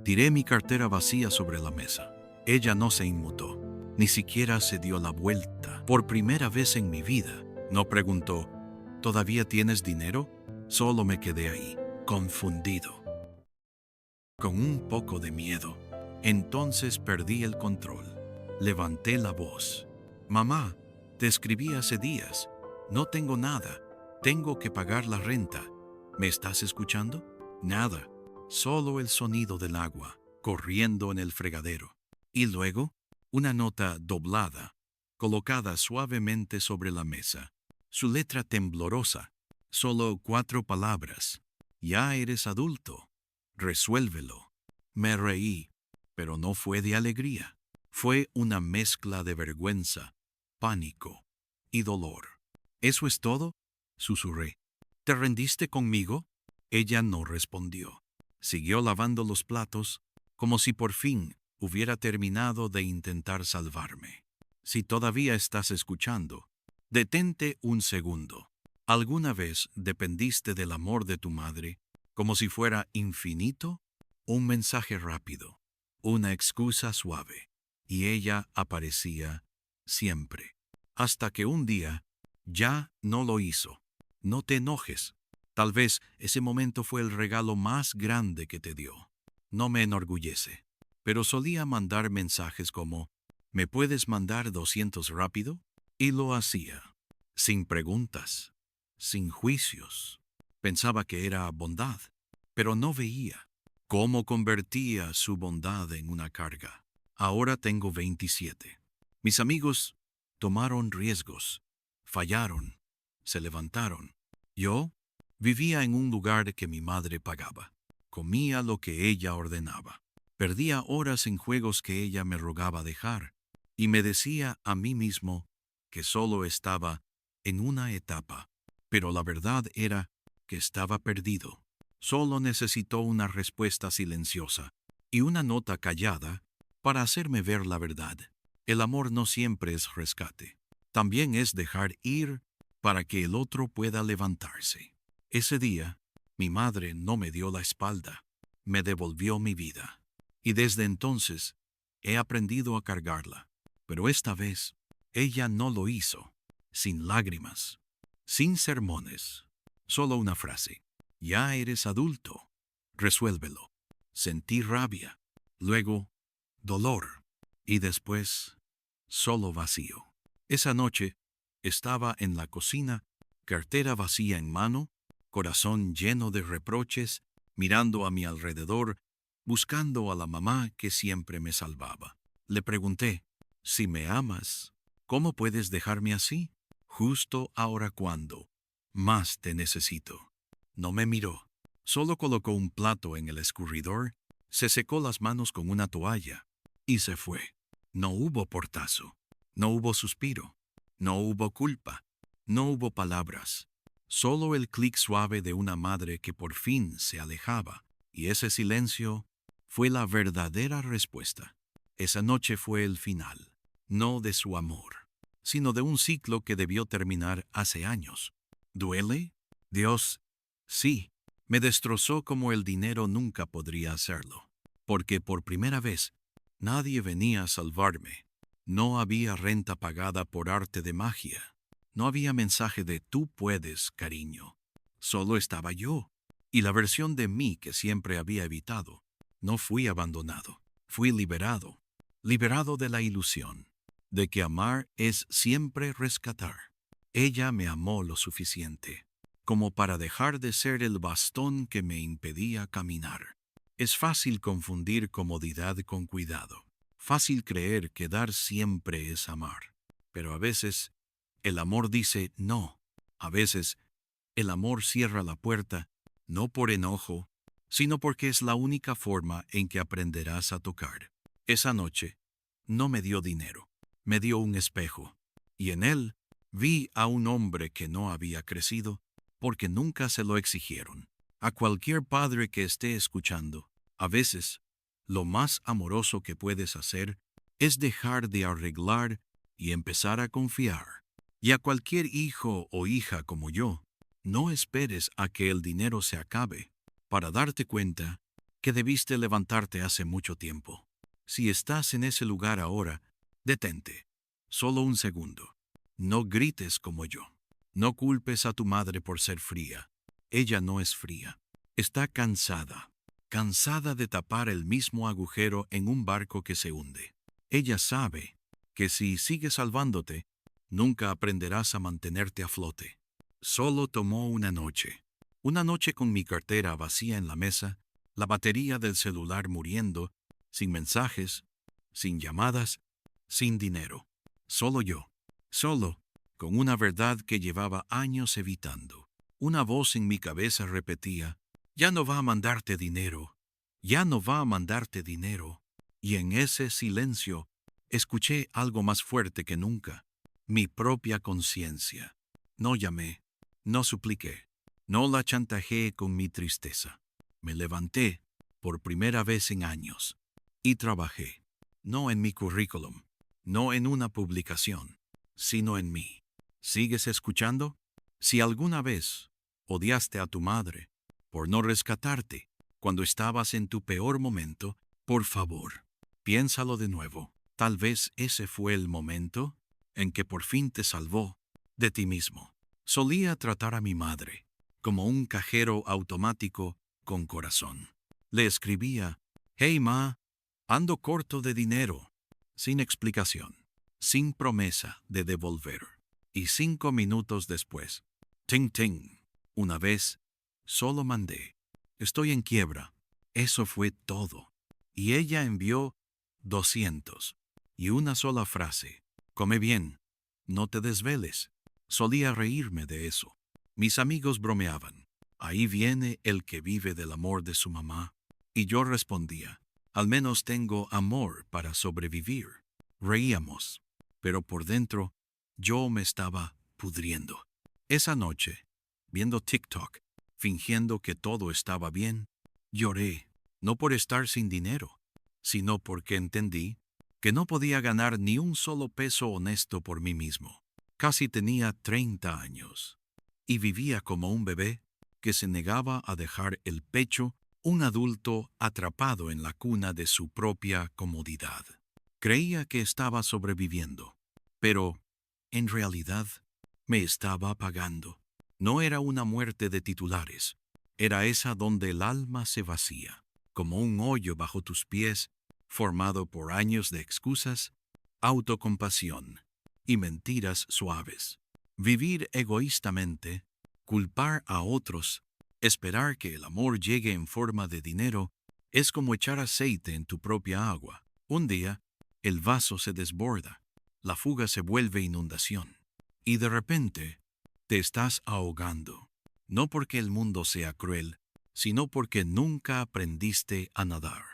Tiré mi cartera vacía sobre la mesa. Ella no se inmutó, ni siquiera se dio la vuelta. Por primera vez en mi vida, no preguntó, ¿todavía tienes dinero? Solo me quedé ahí, confundido, con un poco de miedo. Entonces perdí el control. Levanté la voz. Mamá, te escribí hace días. No tengo nada. Tengo que pagar la renta. ¿Me estás escuchando? Nada. Solo el sonido del agua corriendo en el fregadero. Y luego, una nota doblada, colocada suavemente sobre la mesa. Su letra temblorosa. Solo 4 palabras. Ya eres adulto. Resuélvelo. Me reí, pero no fue de alegría. Fue una mezcla de vergüenza, pánico y dolor. ¿Eso es todo?, susurré. ¿Te rendiste conmigo? Ella no respondió. Siguió lavando los platos, como si por fin hubiera terminado de intentar salvarme. Si todavía estás escuchando, detente un segundo. ¿Alguna vez dependiste del amor de tu madre como si fuera infinito? Un mensaje rápido, una excusa suave, y ella aparecía siempre. Hasta que un día ya no lo hizo. No te enojes. Tal vez ese momento fue el regalo más grande que te dio. No me enorgullece, pero solía mandar mensajes como, ¿me puedes mandar 200 rápido? Y lo hacía, sin preguntas, sin juicios. Pensaba que era bondad, pero no veía cómo convertía su bondad en una carga. Ahora tengo 27. Mis amigos tomaron riesgos, fallaron, se levantaron. Yo vivía en un lugar que mi madre pagaba. Comía lo que ella ordenaba. Perdía horas en juegos que ella me rogaba dejar. Y me decía a mí mismo que solo estaba en una etapa. Pero la verdad era que estaba perdido. Solo necesitó una respuesta silenciosa y una nota callada para hacerme ver la verdad. El amor no siempre es rescate. También es dejar ir para que el otro pueda levantarse. Ese día, mi madre no me dio la espalda, me devolvió mi vida. Y desde entonces, he aprendido a cargarla. Pero esta vez, ella no lo hizo, sin lágrimas, sin sermones, solo una frase. Ya eres adulto. Resuélvelo. Sentí rabia, luego dolor y después solo vacío. Esa noche estaba en la cocina, cartera vacía en mano, corazón lleno de reproches, mirando a mi alrededor, buscando a la mamá que siempre me salvaba. Le pregunté, si me amas, ¿cómo puedes dejarme así? Justo ahora cuando más te necesito. No me miró, solo colocó un plato en el escurridor, se secó las manos con una toalla y se fue. No hubo portazo, no hubo suspiro, no hubo culpa, no hubo palabras, solo el clic suave de una madre que por fin se alejaba, y ese silencio fue la verdadera respuesta. Esa noche fue el final, no de su amor, sino de un ciclo que debió terminar hace años. ¿Duele? Dios, sí, me destrozó como el dinero nunca podría hacerlo, porque por primera vez nadie venía a salvarme. No había renta pagada por arte de magia. No había mensaje de tú puedes, cariño. Solo estaba yo, y la versión de mí que siempre había evitado. No fui abandonado, fui liberado, liberado de la ilusión, de que amar es siempre rescatar. Ella me amó lo suficiente como para dejar de ser el bastón que me impedía caminar. Es fácil confundir comodidad con cuidado. Fácil creer que dar siempre es amar. Pero a veces el amor dice no. A veces el amor cierra la puerta, no por enojo, sino porque es la única forma en que aprenderás a tocar. Esa noche no me dio dinero, me dio un espejo, y en él vi a un hombre que no había crecido porque nunca se lo exigieron. A cualquier padre que esté escuchando, a veces, lo más amoroso que puedes hacer es dejar de arreglar y empezar a confiar. Y a cualquier hijo o hija como yo, no esperes a que el dinero se acabe para darte cuenta que debiste levantarte hace mucho tiempo. Si estás en ese lugar ahora, detente. Solo un segundo. No grites como yo. No culpes a tu madre por ser fría. Ella no es fría. Está cansada. Cansada de tapar el mismo agujero en un barco que se hunde. Ella sabe que si sigues salvándote, nunca aprenderás a mantenerte a flote. Solo tomó una noche. Una noche con mi cartera vacía en la mesa, la batería del celular muriendo, sin mensajes, sin llamadas, sin dinero. Solo yo. Solo, con una verdad que llevaba años evitando. Una voz en mi cabeza repetía, ya no va a mandarte dinero, ya no va a mandarte dinero. Y en ese silencio, escuché algo más fuerte que nunca, mi propia conciencia. No llamé, no supliqué, no la chantajeé con mi tristeza. Me levanté, por primera vez en años, y trabajé, no en mi currículum, no en una publicación, sino en mí. ¿Sigues escuchando? Si alguna vez odiaste a tu madre por no rescatarte cuando estabas en tu peor momento, por favor, piénsalo de nuevo. Tal vez ese fue el momento en que por fin te salvó de ti mismo. Solía tratar a mi madre como un cajero automático con corazón. Le escribía, hey ma, ando corto de dinero, sin explicación, sin promesa de devolver. Y 5 minutos después, ting ting, una vez, solo mandé, estoy en quiebra. Eso fue todo. Y ella envió 200. Y una sola frase, come bien, no te desveles. Solía reírme de eso. Mis amigos bromeaban, ahí viene el que vive del amor de su mamá. Y yo respondía, al menos tengo amor para sobrevivir. Reíamos, pero por dentro yo me estaba pudriendo. Esa noche, viendo TikTok, fingiendo que todo estaba bien, lloré, no por estar sin dinero, sino porque entendí que no podía ganar ni un solo peso honesto por mí mismo. Casi tenía 30 años y vivía como un bebé que se negaba a dejar el pecho, un adulto atrapado en la cuna de su propia comodidad. Creía que estaba sobreviviendo, pero, en realidad, me estaba apagando. No era una muerte de titulares, era esa donde el alma se vacía, como un hoyo bajo tus pies, formado por años de excusas, autocompasión y mentiras suaves. Vivir egoístamente, culpar a otros, esperar que el amor llegue en forma de dinero, es como echar aceite en tu propia agua. Un día, el vaso se desborda, la fuga se vuelve inundación, y de repente te estás ahogando, no porque el mundo sea cruel, sino porque nunca aprendiste a nadar.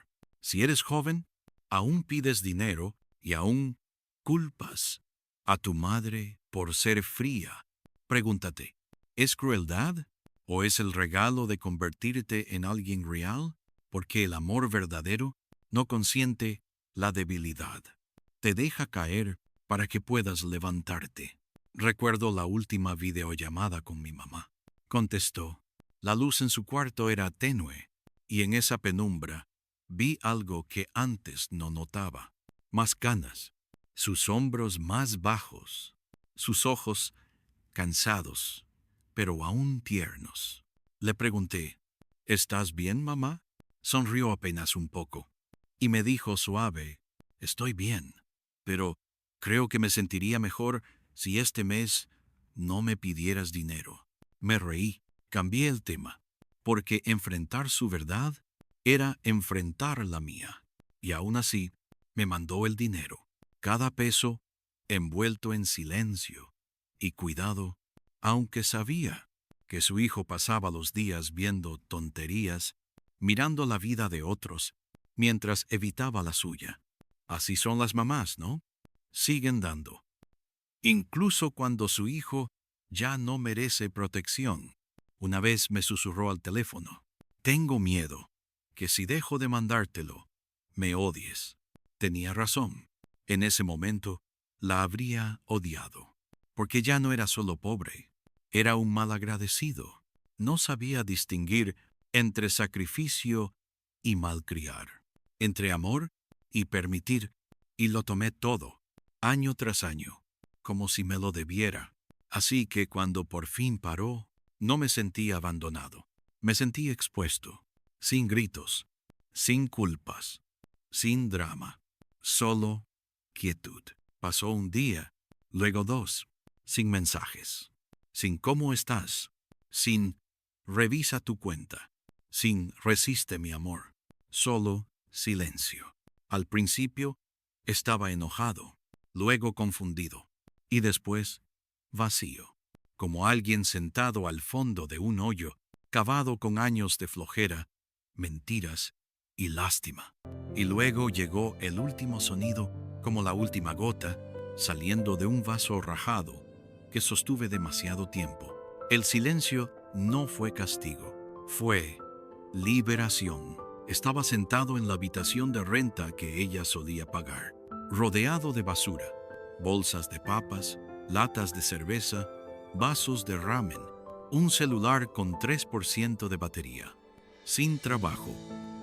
Si eres joven, aún pides dinero y aún culpas a tu madre por ser fría. Pregúntate, ¿es crueldad o es el regalo de convertirte en alguien real? Porque el amor verdadero no consiente la debilidad. Te deja caer para que puedas levantarte. Recuerdo la última videollamada con mi mamá. Contestó. La luz en su cuarto era tenue, y en esa penumbra vi algo que antes no notaba. Más canas, sus hombros más bajos, sus ojos cansados, pero aún tiernos. Le pregunté, ¿estás bien, mamá? Sonrió apenas un poco, y me dijo suave, estoy bien, pero creo que me sentiría mejor si este mes no me pidieras dinero. Me reí, cambié el tema, porque enfrentar su verdad era enfrentar la mía, y aún así me mandó el dinero, cada peso envuelto en silencio y cuidado, aunque sabía que su hijo pasaba los días viendo tonterías, mirando la vida de otros, mientras evitaba la suya. Así son las mamás, ¿no? Siguen dando, incluso cuando su hijo ya no merece protección. Una vez me susurró al teléfono, tengo miedo que si dejo de mandártelo, me odies. Tenía razón. En ese momento, la habría odiado, porque ya no era solo pobre, era un malagradecido. No sabía distinguir entre sacrificio y malcriar, entre amor y permitir, y lo tomé todo, año tras año, como si me lo debiera. Así que cuando por fin paró, no me sentí abandonado. Me sentí expuesto, sin gritos, sin culpas, sin drama, solo quietud. Pasó un día, luego dos, sin mensajes, sin cómo estás, sin revisa tu cuenta, sin resiste mi amor, solo silencio. Al principio estaba enojado, luego confundido, y después vacío, como alguien sentado al fondo de un hoyo, cavado con años de flojera, mentiras y lástima. Y luego llegó el último sonido, como la última gota, saliendo de un vaso rajado que sostuve demasiado tiempo. El silencio no fue castigo, fue liberación. Estaba sentado en la habitación de renta que ella solía pagar, rodeado de basura, bolsas de papas, latas de cerveza, vasos de ramen, un celular con 3% de batería, sin trabajo,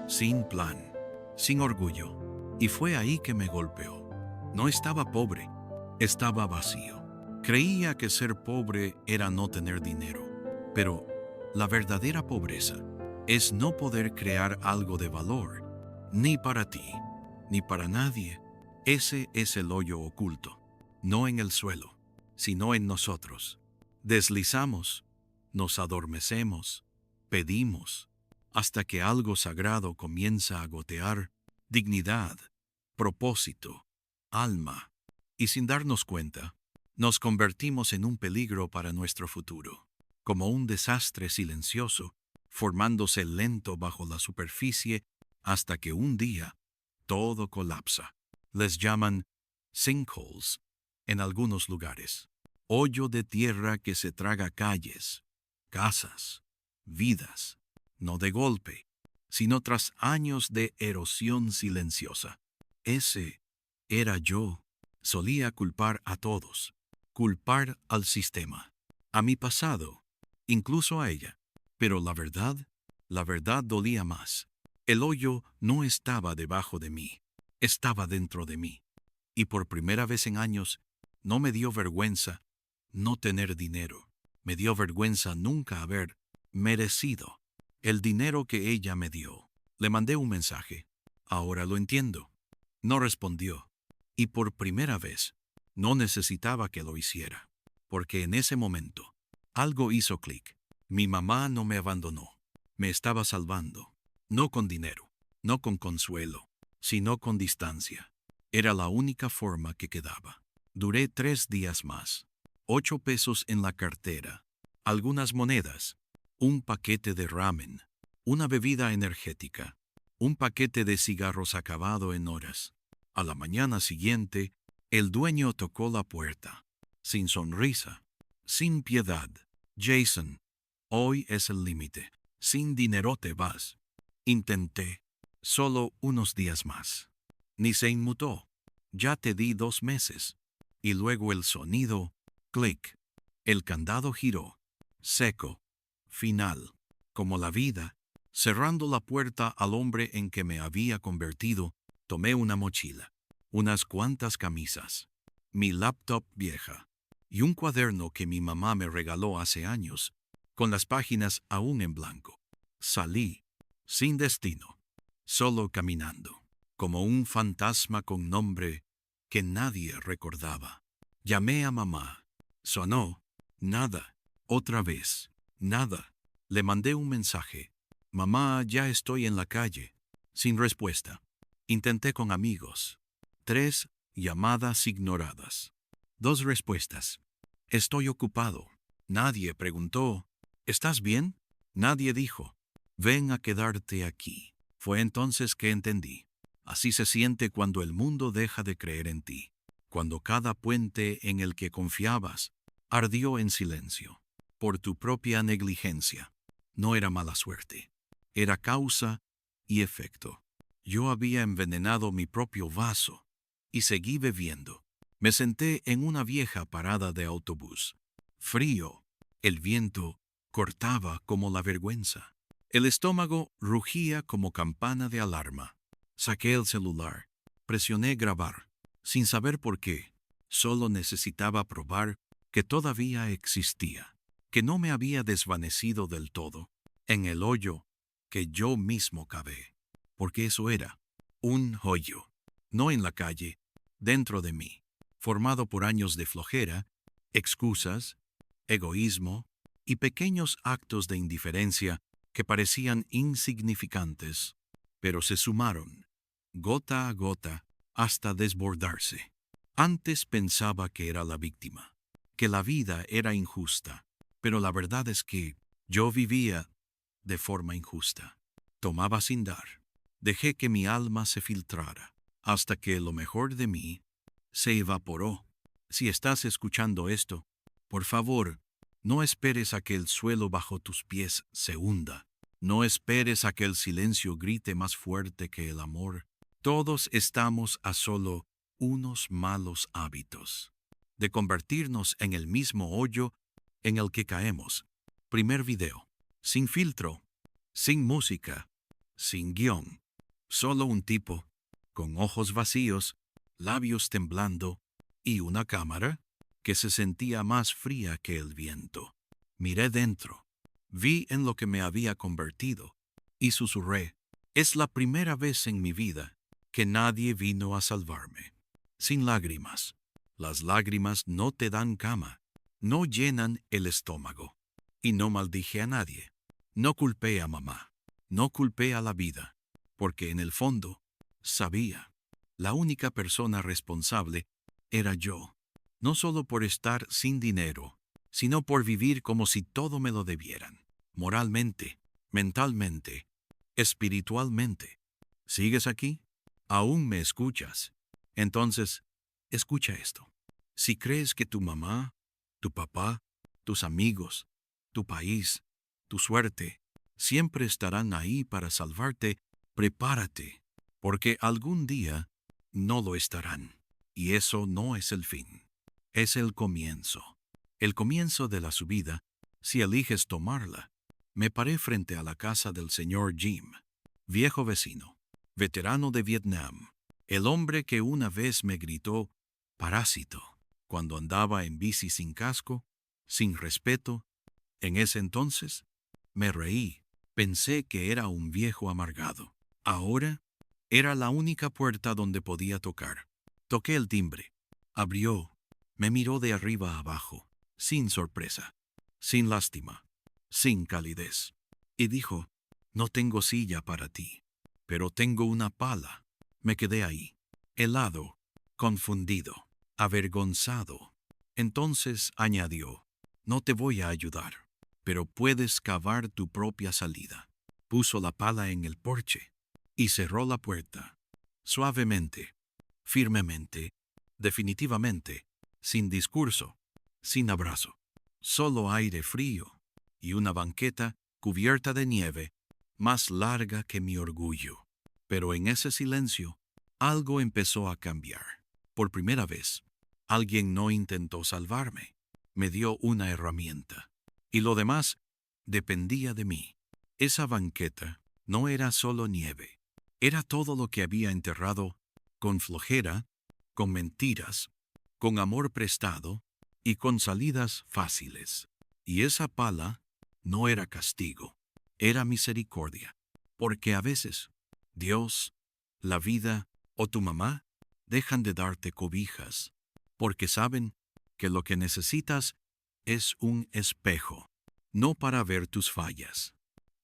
sin plan, sin orgullo. Y fue ahí que me golpeó. No estaba pobre, estaba vacío. Creía que ser pobre era no tener dinero, pero la verdadera pobreza es no poder crear algo de valor, ni para ti, ni para nadie. Ese es el hoyo oculto, no en el suelo, sino en nosotros. Deslizamos, nos adormecemos, pedimos, hasta que algo sagrado comienza a gotear, dignidad, propósito, alma, y sin darnos cuenta, nos convertimos en un peligro para nuestro futuro, como un desastre silencioso, formándose lento bajo la superficie hasta que un día todo colapsa. Les llaman sinkholes en algunos lugares. Hoyo de tierra que se traga calles, casas, vidas, no de golpe, sino tras años de erosión silenciosa. Ese era yo. Solía culpar a todos, culpar al sistema, a mi pasado, incluso a ella. Pero la verdad dolía más. El hoyo no estaba debajo de mí, estaba dentro de mí. Y por primera vez en años, no me dio vergüenza no tener dinero. Me dio vergüenza nunca haber merecido el dinero que ella me dio. Le mandé un mensaje. Ahora lo entiendo. No respondió. Y por primera vez, no necesitaba que lo hiciera. Porque en ese momento, algo hizo clic. Mi mamá no me abandonó. Me estaba salvando. No con dinero, no con consuelo, sino con distancia. Era la única forma que quedaba. Duré 3 días más. 8 pesos en la cartera, algunas monedas, un paquete de ramen, una bebida energética, un paquete de cigarros acabado en horas. A la mañana siguiente, el dueño tocó la puerta, sin sonrisa, sin piedad. Jason, hoy es el límite. Sin dinero te vas. Intenté. Solo unos días más. Ni se inmutó. Ya te di 2 meses. Y luego el sonido. Clic. El candado giró. Seco. Final. Como la vida. Cerrando la puerta al hombre en que me había convertido, tomé una mochila, unas cuantas camisas, mi laptop vieja y un cuaderno que mi mamá me regaló hace años, con las páginas aún en blanco. Salí, sin destino, solo caminando, como un fantasma con nombre que nadie recordaba. Llamé a mamá. Sonó. Nada. Otra vez. Nada. Le mandé un mensaje. Mamá, ya estoy en la calle. Sin respuesta. Intenté con amigos. 3 llamadas ignoradas. 2 respuestas. Estoy ocupado. Nadie preguntó. ¿Estás bien? Nadie dijo. Ven a quedarte aquí. Fue entonces que entendí. Así se siente cuando el mundo deja de creer en ti. Cuando cada puente en el que confiabas ardió en silencio. Por tu propia negligencia. No era mala suerte. Era causa y efecto. Yo había envenenado mi propio vaso y seguí bebiendo. Me senté en una vieja parada de autobús. Frío. El viento cortaba como la vergüenza. El estómago rugía como campana de alarma. Saqué el celular. Presioné grabar. Sin saber por qué. Solo necesitaba probar que todavía existía. Que no me había desvanecido del todo. En el hoyo que yo mismo cavé. Porque eso era. Un hoyo. No en la calle. Dentro de mí. Formado por años de flojera, excusas, egoísmo y pequeños actos de indiferencia que parecían insignificantes, pero se sumaron, gota a gota, hasta desbordarse. Antes pensaba que era la víctima, que la vida era injusta, pero la verdad es que yo vivía de forma injusta. Tomaba sin dar. Dejé que mi alma se filtrara, hasta que lo mejor de mí se evaporó. Si estás escuchando esto, por favor, no esperes a que el suelo bajo tus pies se hunda. No esperes a que el silencio grite más fuerte que el amor. Todos estamos a solo unos malos hábitos de convertirnos en el mismo hoyo en el que caemos. Primer video. Sin filtro, sin música, sin guión. Solo un tipo, con ojos vacíos, labios temblando y una cámara que se sentía más fría que el viento. Miré dentro, vi en lo que me había convertido y susurré, es la primera vez en mi vida que nadie vino a salvarme. Sin lágrimas. Las lágrimas no te dan cama, no llenan el estómago. Y no maldije a nadie. No culpé a mamá, no culpé a la vida, porque en el fondo sabía, la única persona responsable era yo. No solo por estar sin dinero, sino por vivir como si todo me lo debieran. Moralmente, mentalmente, espiritualmente. ¿Sigues aquí? ¿Aún me escuchas? Entonces, escucha esto. Si crees que tu mamá, tu papá, tus amigos, tu país, tu suerte, siempre estarán ahí para salvarte, prepárate, porque algún día no lo estarán. Y eso no es el fin. Es el comienzo. El comienzo de la subida, si eliges tomarla. Me paré frente a la casa del señor Jim, viejo vecino, veterano de Vietnam, el hombre que una vez me gritó parásito cuando andaba en bici sin casco, sin respeto. En ese entonces me reí, pensé que era un viejo amargado. Ahora era la única puerta donde podía tocar. Toqué el timbre. Abrió. Me miró de arriba a abajo, sin sorpresa, sin lástima, sin calidez. Y dijo, no tengo silla para ti, pero tengo una pala. Me quedé ahí, helado, confundido, avergonzado. Entonces añadió, no te voy a ayudar, pero puedes cavar tu propia salida. Puso la pala en el porche y cerró la puerta, suavemente, firmemente, definitivamente, sin discurso, sin abrazo, solo aire frío y una banqueta cubierta de nieve, más larga que mi orgullo. Pero en ese silencio, algo empezó a cambiar. Por primera vez, alguien no intentó salvarme, me dio una herramienta, y lo demás dependía de mí. Esa banqueta no era solo nieve, era todo lo que había enterrado con flojera, con mentiras, con amor prestado y con salidas fáciles. Y esa pala no era castigo, era misericordia, porque a veces Dios, la vida o tu mamá dejan de darte cobijas, porque saben que lo que necesitas es un espejo, no para ver tus fallas,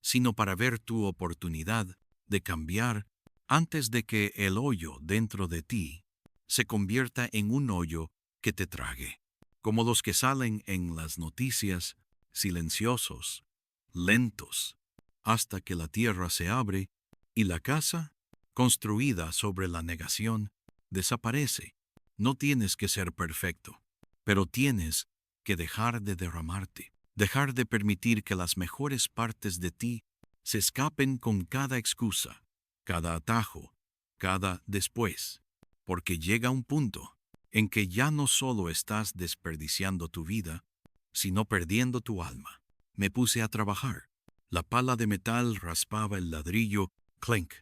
sino para ver tu oportunidad de cambiar antes de que el hoyo dentro de ti se convierta en un hoyo que te trague, como los que salen en las noticias, silenciosos, lentos, hasta que la tierra se abre y la casa, construida sobre la negación, desaparece. No tienes que ser perfecto, pero tienes que dejar de derramarte, dejar de permitir que las mejores partes de ti se escapen con cada excusa, cada atajo, cada después, porque llega un punto en que ya no solo estás desperdiciando tu vida, sino perdiendo tu alma. Me puse a trabajar. La pala de metal raspaba el ladrillo, clink,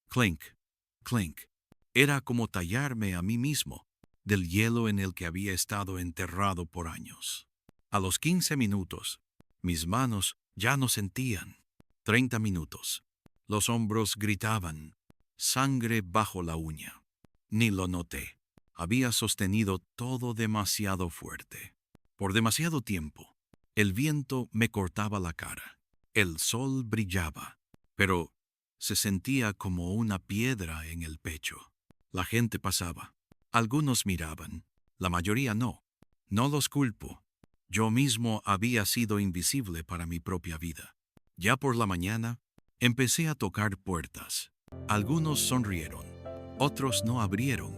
clink, clink. Era como tallarme a mí mismo, del hielo en el que había estado enterrado por años. A los 15 minutos, mis manos ya no sentían. 30 minutos. Los hombros gritaban. Sangre bajo la uña. Ni lo noté. Había sostenido todo demasiado fuerte. Por demasiado tiempo. El viento me cortaba la cara. El sol brillaba, pero se sentía como una piedra en el pecho. La gente pasaba. Algunos miraban. La mayoría no. No los culpo. Yo mismo había sido invisible para mi propia vida. Ya por la mañana, empecé a tocar puertas. Algunos sonrieron. Otros no abrieron.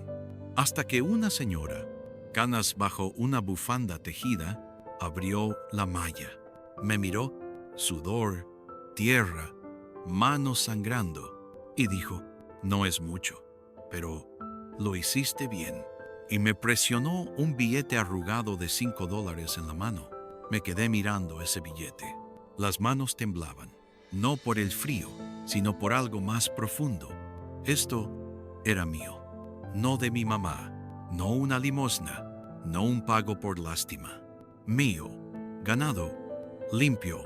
Hasta que una señora, canas bajo una bufanda tejida, abrió la malla. Me miró, sudor, tierra, manos sangrando, y dijo, no es mucho, pero lo hiciste bien. Y me presionó un billete arrugado de $5 en la mano. Me quedé mirando ese billete. Las manos temblaban, no por el frío, sino por algo más profundo. Esto era mío, no de mi mamá, no una limosna, no un pago por lástima. Mío, ganado, limpio,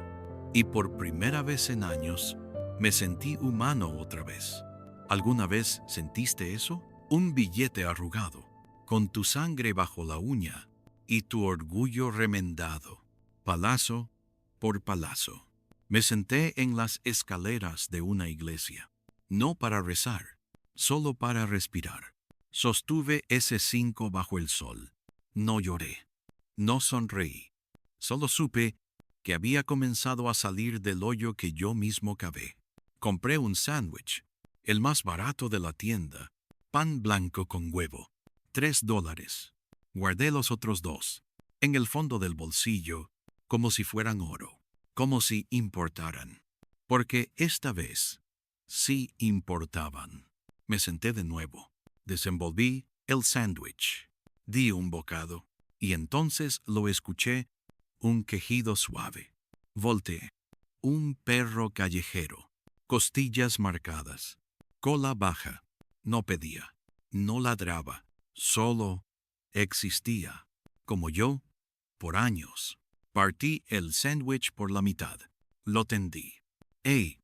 y por primera vez en años me sentí humano otra vez. ¿Alguna vez sentiste eso? Un billete arrugado, con tu sangre bajo la uña y tu orgullo remendado, palazo por palazo. Me senté en las escaleras de una iglesia, no para rezar, solo para respirar. Sostuve ese 5 bajo el sol. No lloré, no sonreí, solo supe que había comenzado a salir del hoyo que yo mismo cavé. Compré un sándwich, el más barato de la tienda, pan blanco con huevo, $3. Guardé los otros 2 en el fondo del bolsillo, como si fueran oro, como si importaran. Porque esta vez sí importaban. Me senté de nuevo, desenvolví el sándwich, di un bocado, y entonces lo escuché, un quejido suave. Volteé. Un perro callejero, costillas marcadas, cola baja. No pedía, no ladraba, solo existía, como yo, por años. Partí el sándwich por la mitad. Lo tendí. ¡Ey!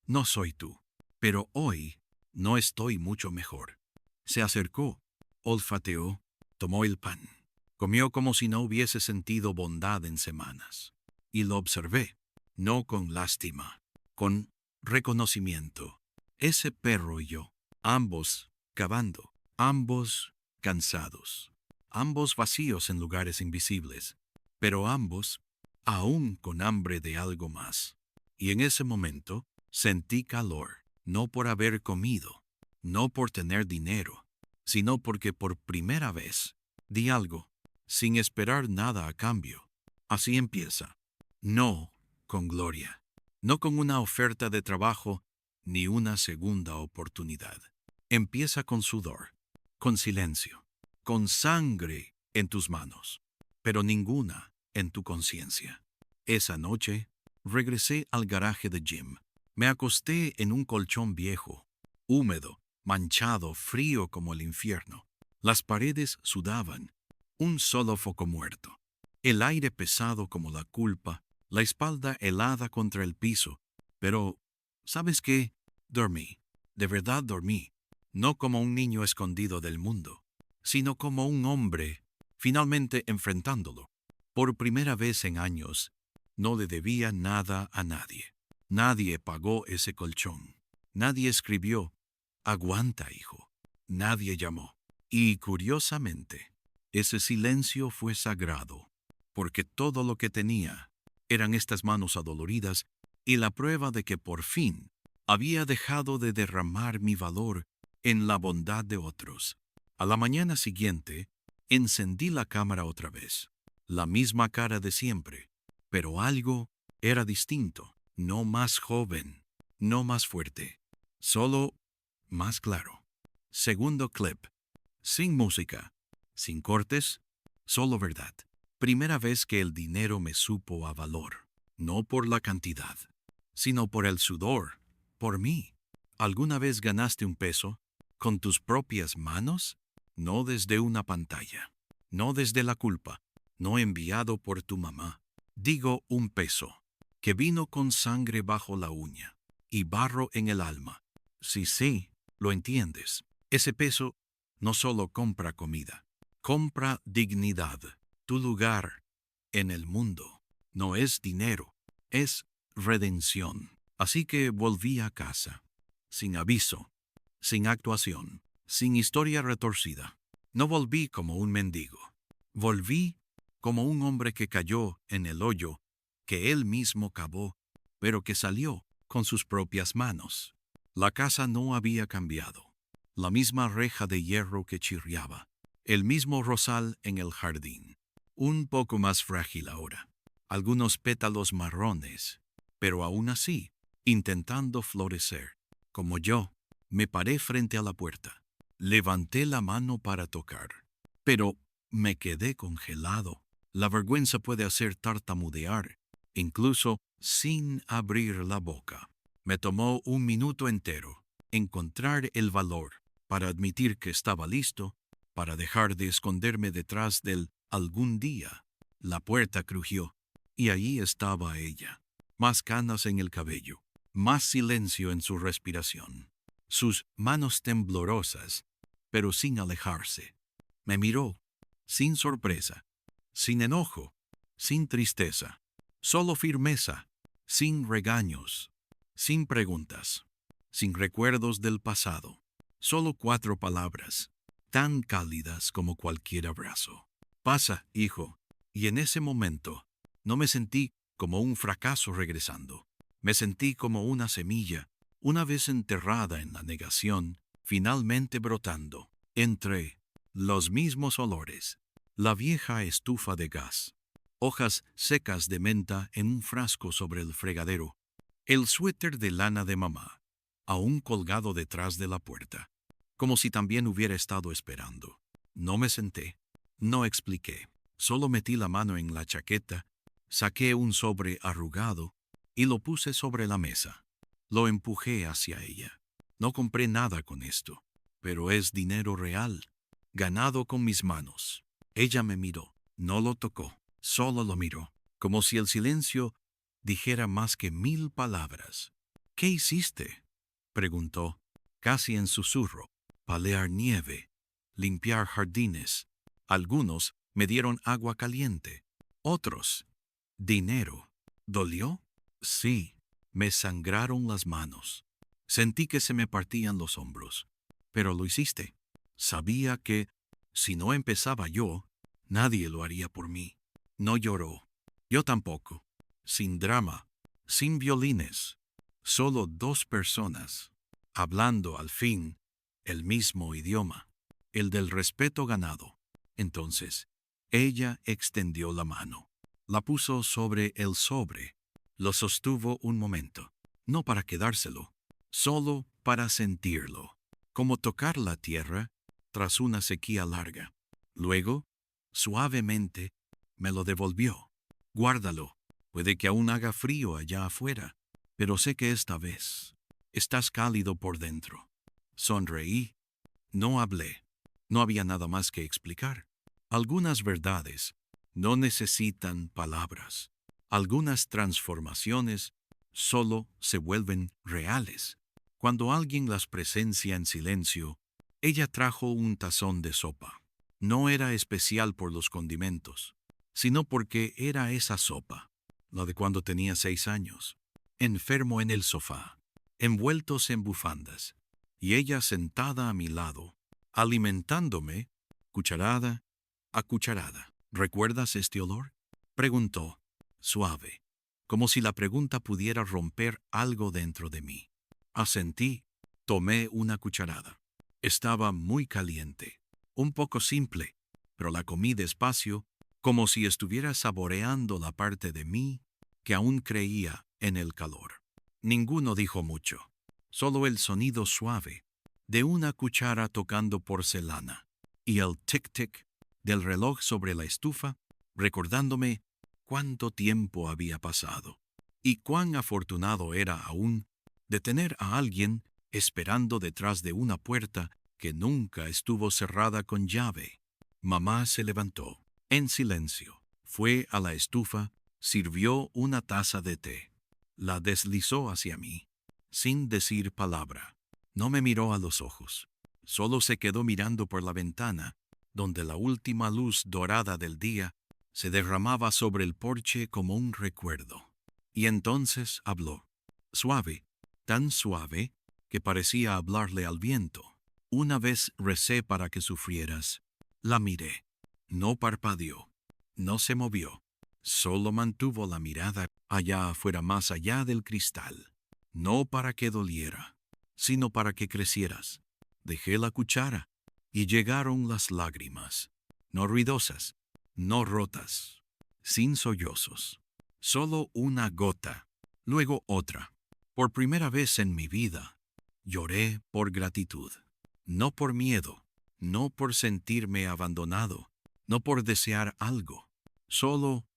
No soy tú. Pero hoy no estoy mucho mejor. Se acercó, olfateó, tomó el pan. Comió como si no hubiese sentido bondad en semanas. Y lo observé, no con lástima, con reconocimiento. Ese perro y yo, ambos cavando, ambos cansados, ambos vacíos en lugares invisibles, pero ambos aún con hambre de algo más. Y en ese momento sentí calor, no por haber comido, no por tener dinero, sino porque por primera vez di algo, sin esperar nada a cambio. Así empieza. No con gloria, no con una oferta de trabajo, ni una segunda oportunidad. Empieza con sudor, con silencio, con sangre en tus manos, pero ninguna en tu conciencia. Esa noche, regresé al garaje de Jim. Me acosté en un colchón viejo, húmedo, manchado, frío como el infierno. Las paredes sudaban, un solo foco muerto. El aire pesado como la culpa, la espalda helada contra el piso. Pero, ¿sabes qué? Dormí. De verdad dormí. No como un niño escondido del mundo, sino como un hombre, finalmente enfrentándolo. Por primera vez en años, no le debía nada a nadie. Nadie pagó ese colchón. Nadie escribió, aguanta, hijo. Nadie llamó. Y, curiosamente, ese silencio fue sagrado, porque todo lo que tenía eran estas manos adoloridas y la prueba de que por fin había dejado de derramar mi valor en la bondad de otros. A la mañana siguiente, encendí la cámara otra vez. La misma cara de siempre, pero algo era distinto, no más joven, no más fuerte, solo más claro. Segundo clip. Sin música, sin cortes, solo verdad. Primera vez que el dinero me supo a valor, no por la cantidad, sino por el sudor, por mí. ¿Alguna vez ganaste un peso con tus propias manos? No desde una pantalla, no desde la culpa, no enviado por tu mamá. Digo un peso, que vino con sangre bajo la uña y barro en el alma. Sí, lo entiendes. Ese peso no solo compra comida, compra dignidad, tu lugar en el mundo. No es dinero, es redención. Así que volví a casa, sin aviso, sin actuación, sin historia retorcida. No volví como un mendigo. Volví como un hombre que cayó en el hoyo que él mismo cavó, pero que salió con sus propias manos. La casa no había cambiado. La misma reja de hierro que chirriaba, el mismo rosal en el jardín, un poco más frágil ahora, algunos pétalos marrones, pero aún así, intentando florecer. Como yo, me paré frente a la puerta, levanté la mano para tocar, pero me quedé congelado. La vergüenza puede hacer tartamudear, incluso sin abrir la boca. Me tomó un minuto entero encontrar el valor para admitir que estaba listo, para dejar de esconderme detrás del algún día. La puerta crujió, y allí estaba ella, más canas en el cabello, más silencio en su respiración, sus manos temblorosas, pero sin alejarse. Me miró, sin sorpresa, sin enojo, sin tristeza, solo firmeza, sin regaños, sin preguntas, sin recuerdos del pasado, solo 4 palabras, tan cálidas como cualquier abrazo. Pasa, hijo. Y en ese momento, no me sentí como un fracaso regresando. Me sentí como una semilla, una vez enterrada en la negación, finalmente brotando. Entre los mismos olores, la vieja estufa de gas, hojas secas de menta en un frasco sobre el fregadero, el suéter de lana de mamá, aún colgado detrás de la puerta, como si también hubiera estado esperando. No me senté, no expliqué, solo metí la mano en la chaqueta, saqué un sobre arrugado y lo puse sobre la mesa. Lo empujé hacia ella. No compré nada con esto, pero es dinero real, ganado con mis manos. Ella me miró, no lo tocó, solo lo miró, como si el silencio dijera más que 1000 palabras. ¿Qué hiciste?, preguntó, casi en susurro. Palear nieve, limpiar jardines. Algunos me dieron agua caliente, otros dinero. ¿Dolió? Sí, me sangraron las manos. Sentí que se me partían los hombros. Pero lo hiciste. Sabía que, si no empezaba yo, nadie lo haría por mí. No lloró. Yo tampoco. Sin drama, sin violines. Solo 2 personas, hablando al fin el mismo idioma, el del respeto ganado. Entonces, ella extendió la mano. La puso sobre el sobre. Lo sostuvo un momento, no para quedárselo, solo para sentirlo, como tocar la tierra tras una sequía larga. Luego, suavemente, me lo devolvió. Guárdalo, puede que aún haga frío allá afuera, pero sé que esta vez estás cálido por dentro. Sonreí, no hablé, no había nada más que explicar. Algunas verdades no necesitan palabras. Algunas transformaciones solo se vuelven reales cuando alguien las presencia en silencio. Ella trajo un tazón de sopa. No era especial por los condimentos, sino porque era esa sopa, la de cuando tenía 6 años, enfermo en el sofá, envueltos en bufandas, y ella sentada a mi lado, alimentándome, cucharada a cucharada. ¿Recuerdas este olor?, preguntó, suave, como si la pregunta pudiera romper algo dentro de mí. Asentí, tomé una cucharada. Estaba muy caliente, un poco simple, pero la comí despacio, como si estuviera saboreando la parte de mí que aún creía en el calor. Ninguno dijo mucho, solo el sonido suave de una cuchara tocando porcelana y el tic-tic del reloj sobre la estufa, recordándome cuánto tiempo había pasado. Y cuán afortunado era aún de tener a alguien esperando detrás de una puerta que nunca estuvo cerrada con llave. Mamá se levantó, en silencio, fue a la estufa, sirvió una taza de té, la deslizó hacia mí, sin decir palabra. No me miró a los ojos, solo se quedó mirando por la ventana, donde la última luz dorada del día se derramaba sobre el porche como un recuerdo. Y entonces habló, suave, tan suave que parecía hablarle al viento. Una vez recé para que sufrieras. La miré. No parpadeó. No se movió. Solo mantuvo la mirada allá afuera, más allá del cristal. No para que doliera, sino para que crecieras. Dejé la cuchara y llegaron las lágrimas. No ruidosas, no rotas, sin sollozos. Solo una gota, luego otra. Por primera vez en mi vida, lloré por gratitud. No por miedo, no por sentirme abandonado, no por desear algo, solo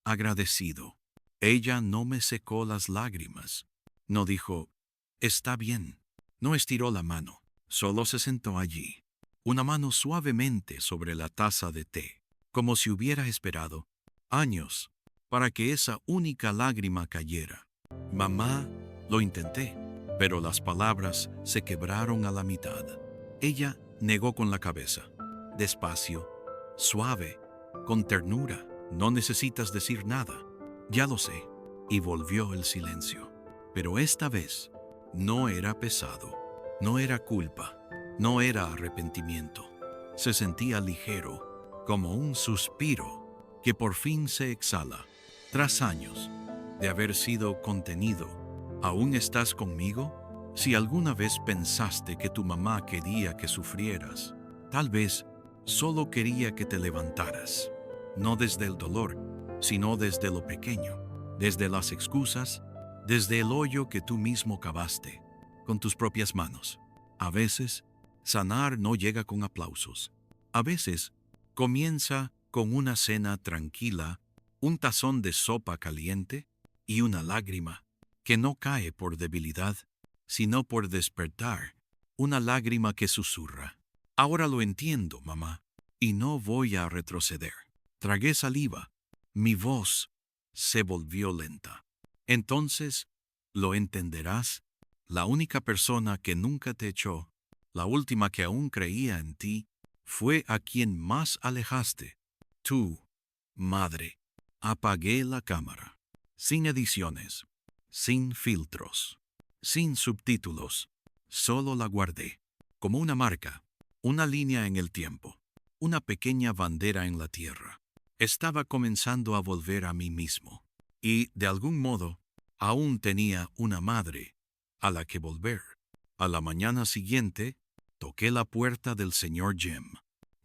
agradecido. Ella no me secó las lágrimas, no dijo, está bien, no estiró la mano, solo se sentó allí, una mano suavemente sobre la taza de té, como si hubiera esperado años para que esa única lágrima cayera. Mamá, lo intenté, pero las palabras se quebraron a la mitad. Ella negó con la cabeza, despacio, suave, con ternura. No necesitas decir nada, ya lo sé. Y volvió el silencio. Pero esta vez no era pesado, no era culpa, no era arrepentimiento. Se sentía ligero, como un suspiro que por fin se exhala. Tras años de haber sido contenido, ¿aún estás conmigo? Si alguna vez pensaste que tu mamá quería que sufrieras, tal vez solo quería que te levantaras, no desde el dolor, sino desde lo pequeño, desde las excusas, desde el hoyo que tú mismo cavaste, con tus propias manos. A veces, sanar no llega con aplausos. A veces, comienza con una cena tranquila, un tazón de sopa caliente y una lágrima que no cae por debilidad, sino por despertar, una lágrima que susurra. Ahora lo entiendo, mamá, y no voy a retroceder. Tragué saliva. Mi voz se volvió lenta. Entonces, lo entenderás. La única persona que nunca te echó, la última que aún creía en ti, fue a quien más alejaste. Tú, madre. Apagué la cámara. Sin ediciones, sin filtros, sin subtítulos. Solo la guardé, como una marca, una línea en el tiempo, una pequeña bandera en la tierra. Estaba comenzando a volver a mí mismo, y, de algún modo, aún tenía una madre a la que volver. A la mañana siguiente, toqué la puerta del señor Jim,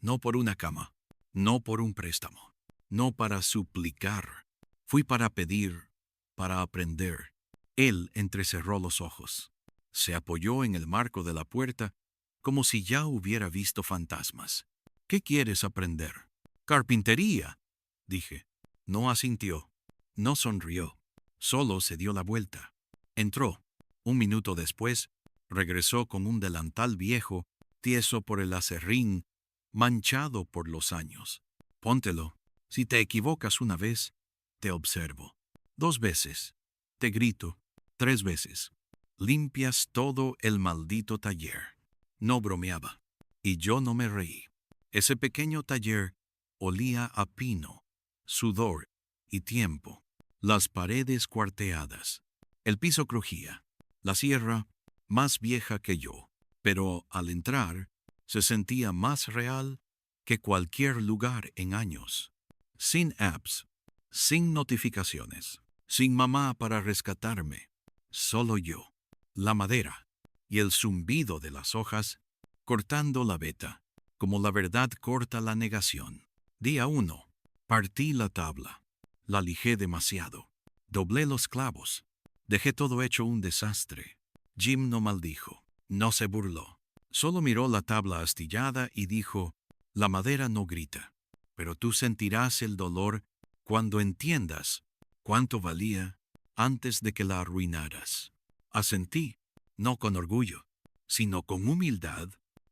no por una cama, no por un préstamo, no para suplicar. Fui para pedir, para aprender. Él entrecerró los ojos. Se apoyó en el marco de la puerta como si ya hubiera visto fantasmas. ¿Qué quieres aprender? Carpintería, dije. No asintió, no sonrió, solo se dio la vuelta. Entró. Un minuto después, regresó con un delantal viejo, tieso por el aserrín, manchado por los años. Póntelo. Si te equivocas una vez, te observo. 2 veces. Te grito. 3 veces. Limpias todo el maldito taller. No bromeaba. Y yo no me reí. Ese pequeño taller olía a pino, sudor y tiempo. Las paredes cuarteadas. El piso crujía. La sierra, más vieja que yo. Pero al entrar, se sentía más real que cualquier lugar en años. Sin apps, sin notificaciones, sin mamá para rescatarme. Solo yo, la madera y el zumbido de las hojas cortando la veta, como la verdad corta la negación. Día 1. Partí la tabla. La lijé demasiado. Doblé los clavos. Dejé todo hecho un desastre. Jim no maldijo, no se burló. Solo miró la tabla astillada y dijo, la madera no grita, pero tú sentirás el dolor cuando entiendas cuánto valía antes de que la arruinaras. Asentí, no con orgullo, sino con humildad,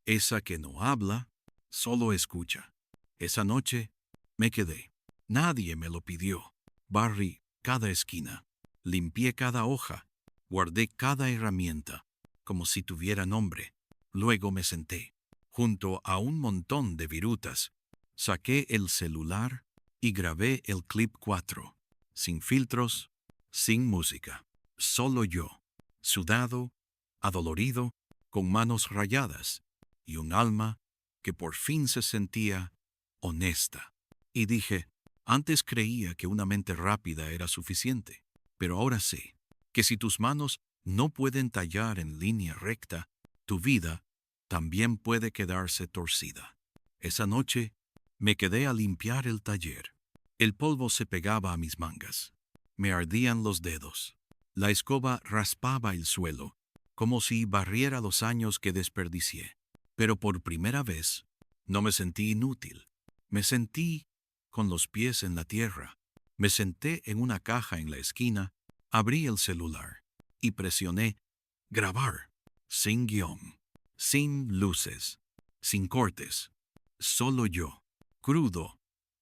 esa que no habla, solo escucha. Esa noche me quedé. Nadie me lo pidió. Barrí cada esquina, limpié cada hoja, guardé cada herramienta, como si tuviera nombre. Luego me senté, junto a un montón de virutas. Saqué el celular y grabé el clip 4, sin filtros, sin música. Solo yo, sudado, adolorido, con manos rayadas y un alma que por fin se sentía honesta. Y dije, antes creía que una mente rápida era suficiente, pero ahora sé que si tus manos no pueden tallar en línea recta, tu vida también puede quedarse torcida. Esa noche me quedé a limpiar el taller. El polvo se pegaba a mis mangas. Me ardían los dedos. La escoba raspaba el suelo, como si barriera los años que desperdicié. Pero por primera vez no me sentí inútil. Me sentí con los pies en la tierra. Me senté en una caja en la esquina, abrí el celular y presioné grabar, sin guión, sin luces, sin cortes. Solo yo, crudo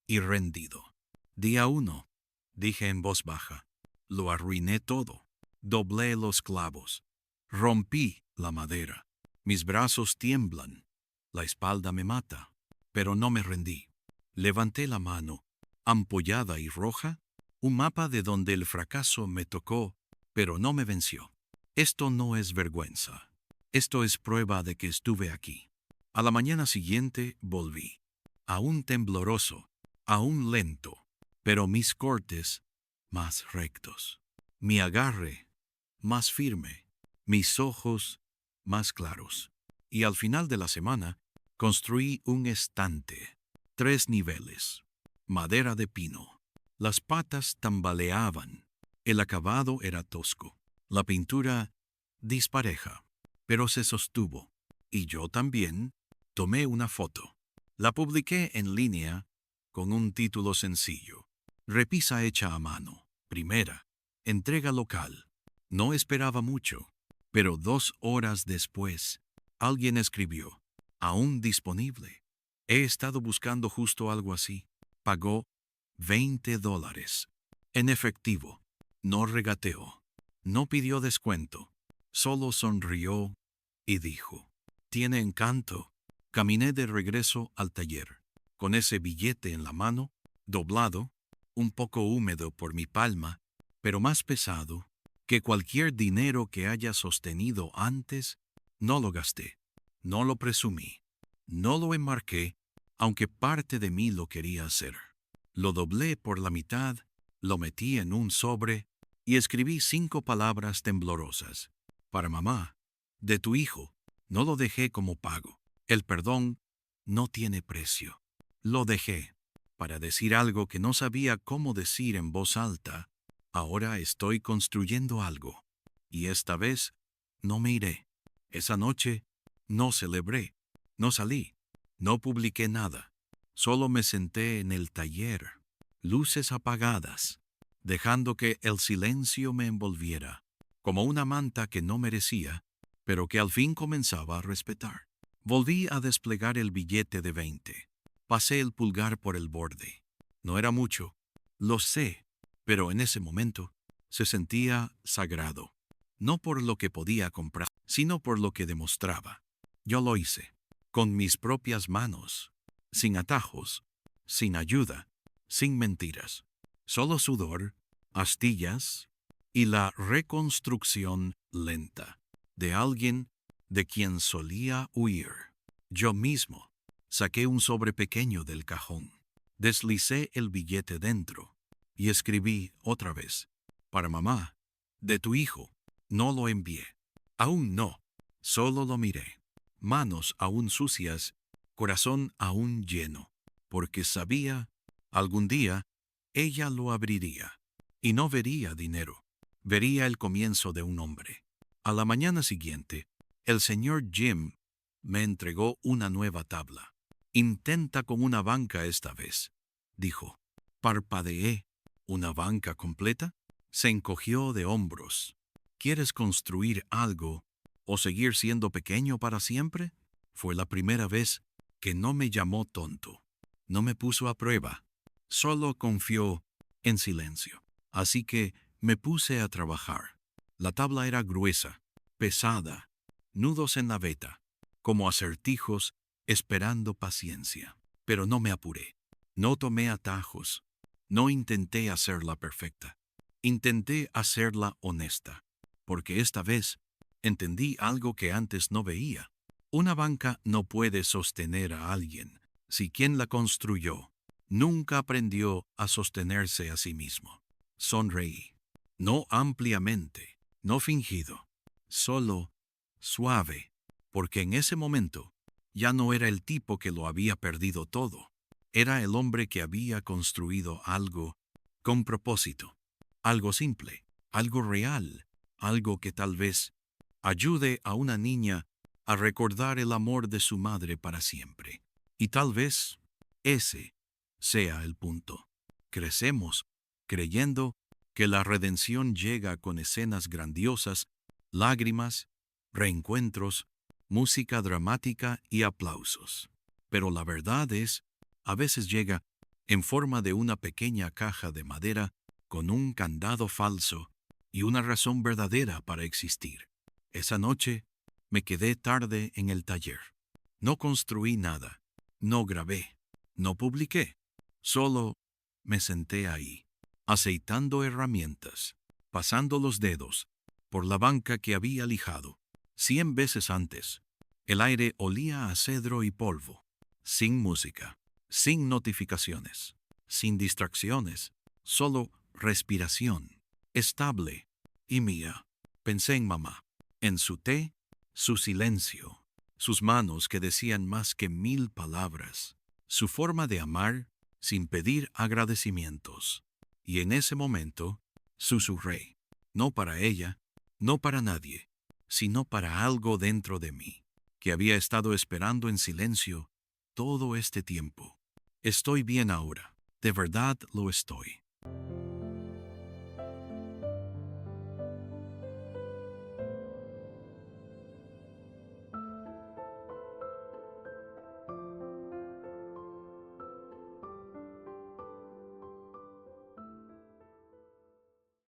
y rendido. Día 1, dije en voz baja. Lo arruiné todo. Doblé los clavos. Rompí la madera. Mis brazos tiemblan. La espalda me mata. Pero no me rendí. Levanté la mano, ampollada y roja, un mapa de donde el fracaso me tocó, pero no me venció. Esto no es vergüenza. Esto es prueba de que estuve aquí. A la mañana siguiente volví, aún tembloroso, aún lento, pero mis cortes más rectos, mi agarre más firme, mis ojos más claros. Y al final de la semana construí un estante, 3 niveles, madera de pino. Las patas tambaleaban, el acabado era tosco, la pintura dispareja, pero se sostuvo. Y yo también tomé una foto. La publiqué en línea con un título sencillo. Repisa hecha a mano. Primera. Entrega local. No esperaba mucho, pero 2 horas después, alguien escribió, aún disponible. He estado buscando justo algo así. Pagó $20. En efectivo. No regateó. No pidió descuento. Solo sonrió y dijo, tiene encanto. Caminé de regreso al taller, con ese billete en la mano, doblado, un poco húmedo por mi palma, pero más pesado que cualquier dinero que haya sostenido antes. No lo gasté, no lo presumí, no lo enmarqué, aunque parte de mí lo quería hacer. Lo doblé por la mitad, lo metí en un sobre y escribí 5 palabras temblorosas. Para mamá, de tu hijo. No lo dejé como pago. El perdón no tiene precio. Lo dejé para decir algo que no sabía cómo decir en voz alta. Ahora estoy construyendo algo. Y esta vez no me iré. Esa noche no celebré, no salí, no publiqué nada. Solo me senté en el taller, luces apagadas, dejando que el silencio me envolviera, como una manta que no merecía, pero que al fin comenzaba a respetar. Volví a desplegar el billete de 20. Pasé el pulgar por el borde. No era mucho, lo sé, pero en ese momento se sentía sagrado. No por lo que podía comprar, sino por lo que demostraba. Yo lo hice, con mis propias manos, sin atajos, sin ayuda, sin mentiras. Solo sudor, astillas y la reconstrucción lenta de alguien de quien solía huir. Yo mismo saqué un sobre pequeño del cajón, deslicé el billete dentro y escribí otra vez, para mamá, de tu hijo. No lo envié. Aún no. Solo lo miré. Manos aún sucias, corazón aún lleno, porque sabía, algún día, ella lo abriría. Y no vería dinero. Vería el comienzo de un hombre. A la mañana siguiente, el señor Jim me entregó una nueva tabla. Intenta con una banca esta vez, dijo. Parpadeé. ¿Una banca completa? Se encogió de hombros. ¿Quieres construir algo o seguir siendo pequeño para siempre? Fue la primera vez que no me llamó tonto. No me puso a prueba. Solo confió en silencio. Así que me puse a trabajar. La tabla era gruesa, pesada, nudos en la veta, como acertijos esperando paciencia. Pero no me apuré. No tomé atajos. No intenté hacerla perfecta. Intenté hacerla honesta. Porque esta vez entendí algo que antes no veía. Una banca no puede sostener a alguien si quien la construyó nunca aprendió a sostenerse a sí mismo. Sonreí. No ampliamente, no fingido, solo suave, porque en ese momento ya no era el tipo que lo había perdido todo. Era el hombre que había construido algo con propósito, algo simple, algo real, algo que tal vez ayude a una niña a recordar el amor de su madre para siempre. Y tal vez ese sea el punto. Crecemos creyendo que la redención llega con escenas grandiosas, lágrimas, reencuentros, música dramática y aplausos. Pero la verdad es, a veces llega en forma de una pequeña caja de madera con un candado falso y una razón verdadera para existir. Esa noche me quedé tarde en el taller. No construí nada, no grabé, no publiqué. Solo me senté ahí, aceitando herramientas, pasando los dedos por la banca que había lijado 100 veces antes. El aire olía a cedro y polvo, sin música, sin notificaciones, sin distracciones, solo respiración, estable y mía. Pensé en mamá, en su té, su silencio, sus manos que decían más que 1000 palabras, su forma de amar sin pedir agradecimientos. Y en ese momento, susurré, no para ella, no para nadie, sino para algo dentro de mí, que había estado esperando en silencio todo este tiempo. Estoy bien ahora, de verdad lo estoy.